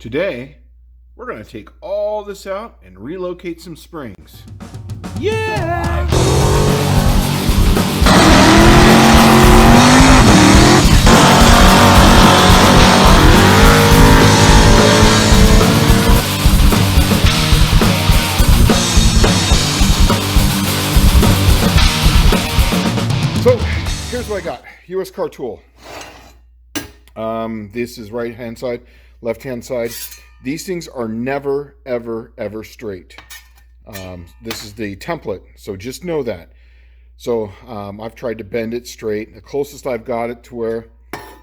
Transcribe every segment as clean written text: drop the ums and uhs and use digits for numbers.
Today, we're going to take all this out and relocate some springs. Yeah! So, here's what I got. US car tool. This is right hand side, left hand side. These things are never, ever, ever straight. This is the template, so just know that. So I've tried to bend it straight. The closest I've got it to where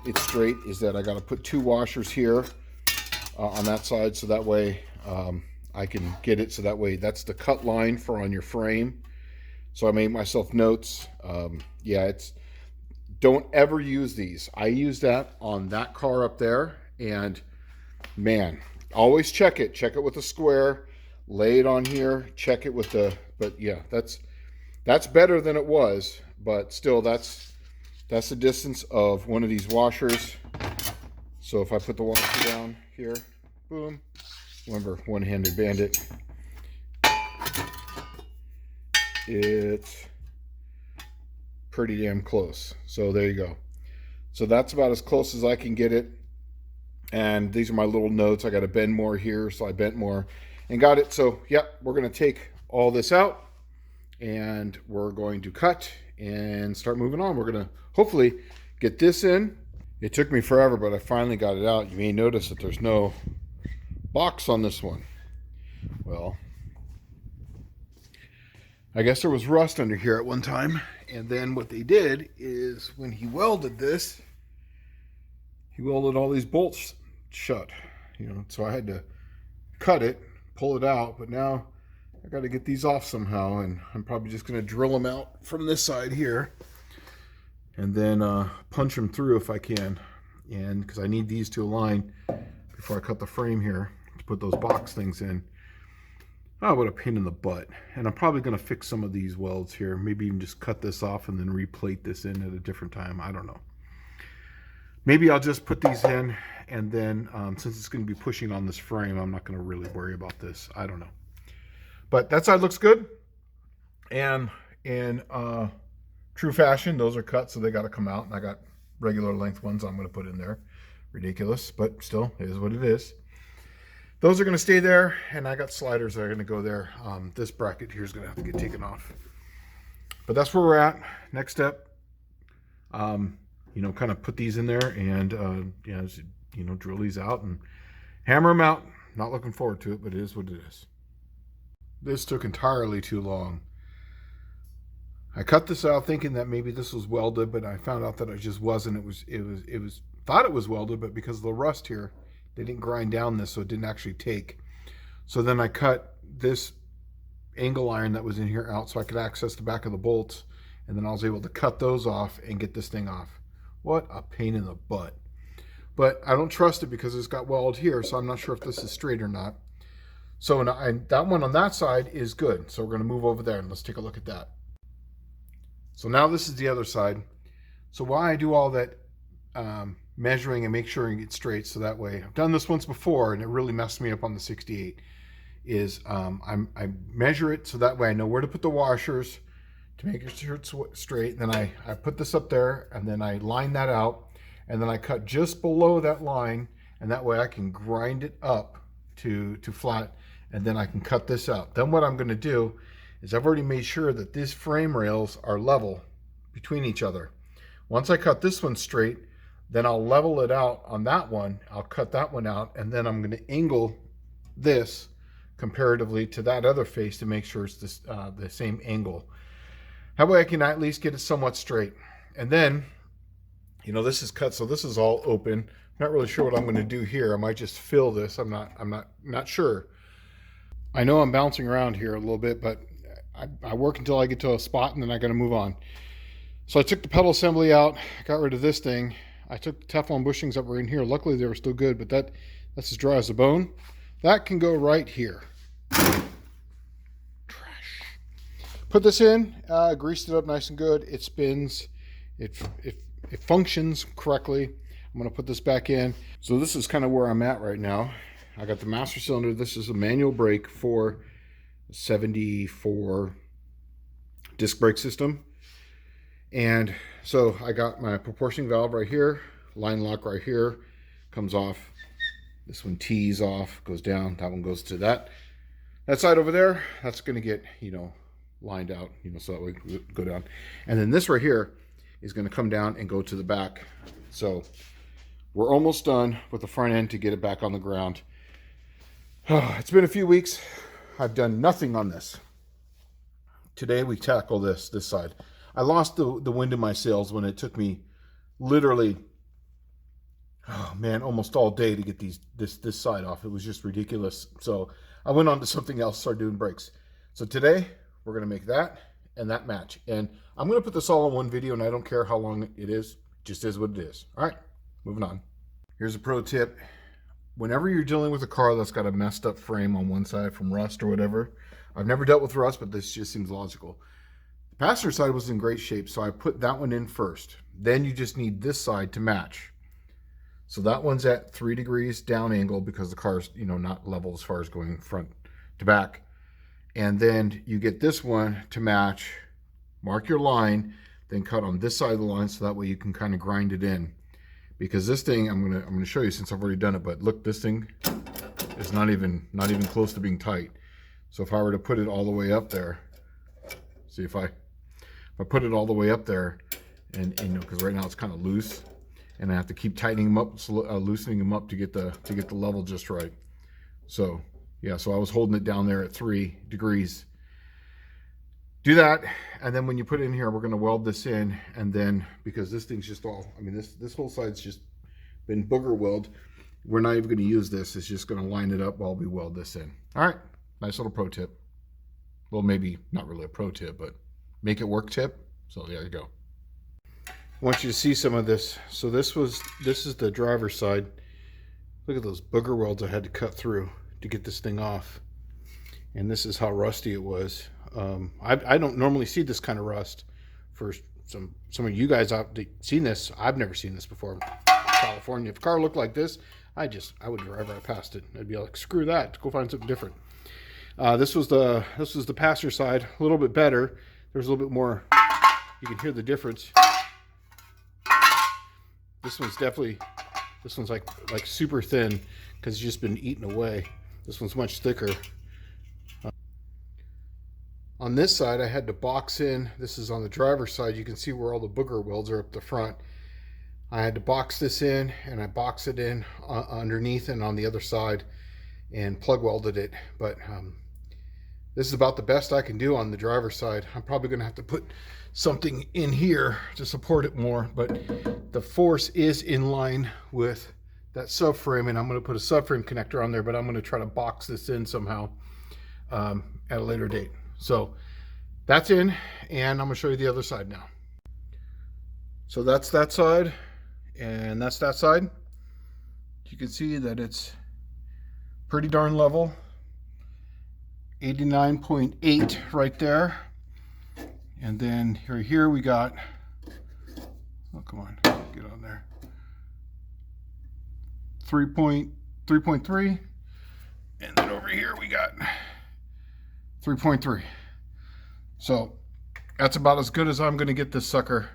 it's straight is that I got to put two washers here on that side, so that way I can get it, so that way that's the cut line for on your frame. So I made myself notes. Yeah, don't ever use these. I use that on that car up there, and man, always check it with a square, lay it on here, check it with the, but yeah, that's better than it was, but still that's the distance of one of these washers. So if I put the washer down here, boom, remember, one-handed bandit, it's pretty damn close. So there you go. So that's about as close as I can get it. And these are my little notes. I got to bend more here, so I bent more and got it. So yep, we're going to take all this out and we're going to cut and start moving on. We're going to hopefully get this in. It took me forever, but I finally got it out. You may notice that there's no box on this one. Well, I guess there was rust under here at one time. And then what they did is when he welded this, he welded all these bolts shut, so I had to cut it, pull it out, but now I got to get these off somehow, and I'm probably just going to drill them out from this side here and then punch them through if I can, and because I need these to align before I cut the frame here to put those box things in. Oh, what a pain in the butt. And I'm probably going to fix some of these welds here, maybe even just cut this off and then replate this in at a different time. I don't know. Maybe I'll just put these in, and then since it's going to be pushing on this frame, I'm not going to really worry about this. I don't know. But that side looks good. And in true fashion, those are cut, so they got to come out. And I got regular length ones I'm going to put in there. Ridiculous, but still, it is what it is. Those are going to stay there, and I got sliders that are going to go there. This bracket here is going to have to get taken off. But that's where we're at. Next step, kind of put these in there and, drill these out and hammer them out. Not looking forward to it, but it is what it is. This took entirely too long. I cut this out thinking that maybe this was welded, but I found out that it just wasn't. It was thought it was welded, but because of the rust here, they didn't grind down this, so it didn't actually take. So then I cut this angle iron that was in here out so I could access the back of the bolts, and then I was able to cut those off and get this thing off. What a pain in the butt. But I don't trust it because it's got weld here, so I'm not sure if this is straight or not. So that one on that side is good. So we're going to move over there and let's take a look at that. So now this is the other side. So why I do all that measuring and make sure it gets straight, so that way, I've done this once before and it really messed me up on the 68, is I measure it so that way I know where to put the washers to make sure it's straight. Then I put this up there, and then I line that out, and then I cut just below that line, and that way I can grind it up to flat, and then I can cut this out. Then what I'm going to do is I've already made sure that these frame rails are level between each other. Once I cut this one straight, then I'll level it out on that one. I'll cut that one out, and then I'm going to angle this comparatively to that other face to make sure it's the same angle. That way I can at least get it somewhat straight. And then, this is cut, so this is all open. I'm not really sure what I'm going to do here. I might just fill this. I'm not sure. I know I'm bouncing around here a little bit, but I work until I get to a spot, and then I got to move on. So I took the pedal assembly out, got rid of this thing. I took the Teflon bushings that were in here. Luckily, they were still good, but that's as dry as a bone. That can go right here. Trash. Put this in, greased it up nice and good. It spins. It functions correctly. I'm going to put this back in. So this is kind of where I'm at right now. I got the master cylinder. This is a manual brake for 74 disc brake system. And so I got my proportioning valve right here, line lock right here, comes off. This one tees off, goes down. That one goes to that side over there. That's going to get, lined out, so that we go down. And then this right here is going to come down and go to the back. So we're almost done with the front end to get it back on the ground. It's been a few weeks. I've done nothing on this. Today we tackle this side. I lost the wind in my sails when it took me literally, almost all day to get this side off. It was just ridiculous. So I went on to something else, started doing brakes. So today we're going to make that and that match. And I'm going to put this all in one video, and I don't care how long it is. It just is what it is. All right, moving on. Here's a pro tip. Whenever you're dealing with a car that's got a messed up frame on one side from rust or whatever, I've never dealt with rust, but this just seems logical. The passenger side was in great shape, so I put that one in first. Then you just need this side to match. So that one's at 3 degrees down angle because the car's, not level as far as going front to back. And then you get this one to match, mark your line, then cut on this side of the line so that way you can kind of grind it in. Because this thing, I'm gonna show you since I've already done it, but look, this thing is not even close to being tight. So if I were to put it all the way up there, see if I put it all the way up there, and because right now it's kind of loose, and I have to keep tightening them up, loosening them up to get the level just right. So yeah, so I was holding it down there at 3 degrees. Do that, and then when you put it in here, we're going to weld this in, and then because this thing's just all, this whole side's just been booger weld, we're not even going to use this. It's just going to line it up while we weld this in. All right, nice little pro tip. Well, maybe not really a pro tip, but make it work tip. So there you go. I want you to see some of this. So this is the driver's side. Look at those booger welds I had to cut through to get this thing off, and this is how rusty it was. I don't normally see this kind of rust. For some of you guys out seen this, I've never seen this before. California, if a car looked like this, I would drive right past it. I'd be like, screw that, go find something different. This was the passenger side, a little bit better. There's a little bit more. You can hear the difference. This one's like super thin because it's just been eaten away. This one's much thicker. On this side, I had to box in. This is on the driver's side. You can see where all the booger welds are up the front. I had to box this in, and I boxed it in underneath and on the other side and plug welded it. But this is about the best I can do on the driver's side. I'm probably going to have to put something in here to support it more, but the force is in line with that subframe, and I'm going to put a subframe connector on there, but I'm going to try to box this in somehow at a later date. So that's in, and I'm going to show you the other side now. So that's that side, and that's that side. You can see that it's pretty darn level. 89.8 right there. And then here we got, oh, come on, get on there. 3.3. And then over here we got 3.3. So that's about as good as I'm going to get this sucker.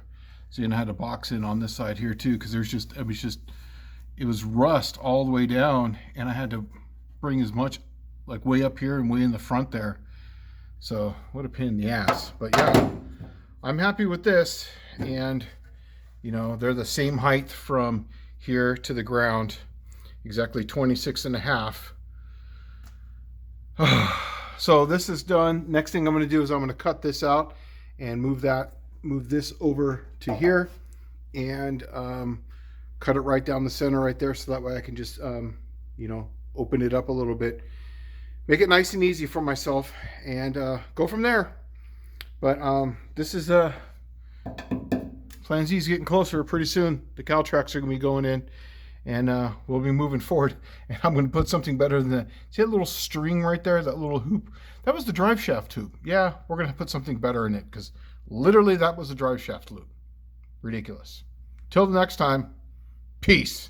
So you know how to box in on this side here too, because it was rust all the way down, and I had to bring as much like way up here and way in the front there. So what a pain in the ass. But yeah, I'm happy with this, and they're the same height from here to the ground, exactly 26.5. So this is done. Next thing I'm going to do is I'm going to cut this out and move this over to here, and cut it right down the center right there, so that way I can just open it up a little bit, make it nice and easy for myself, and go from there. But this is Plan Z is getting closer. Pretty soon the cow tracks are going to be going in, and we'll be moving forward, and I'm going to put something better than that. See that little string right there, that little hoop? That was the drive shaft hoop. Yeah, we're going to put something better in it, because literally that was the drive shaft loop. Ridiculous. Till the next time, peace.